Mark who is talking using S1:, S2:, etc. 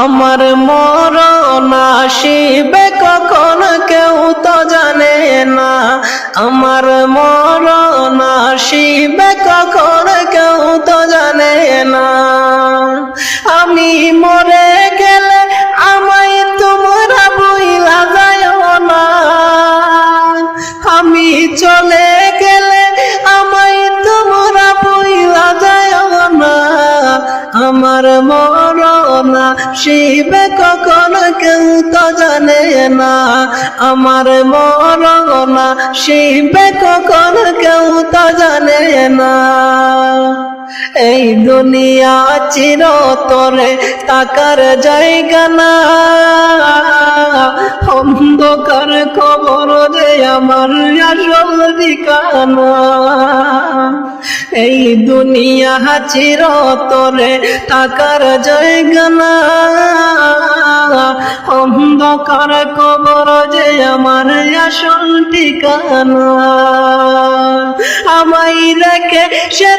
S1: আমার মরণ আসিবে কখন কেউ তো জানে না, আমার মরণ আসিবে কখন কেউ তো জানে না। আমি মরে গেলে আমায় তোমরা ভুইলা যাইও না, আমি চলে গেলে আমায় তোমরা ভুইলা যাইও না। আমার মরণ আসিবে কখন কেউ তো জানে না, আমার মরণ আসিবে কখন কেউ তো জানে না। এই দুনিয়া চিরতরে থাকার জায়গা না, অন্ধকার কবর যে আমার আসল ঠিকানা। এই দুনিয়া চিরতরে থাকার জায়গা না, অন্ধকার কবর যে আমার আসল ঠিকানা। আমায় রেখে সে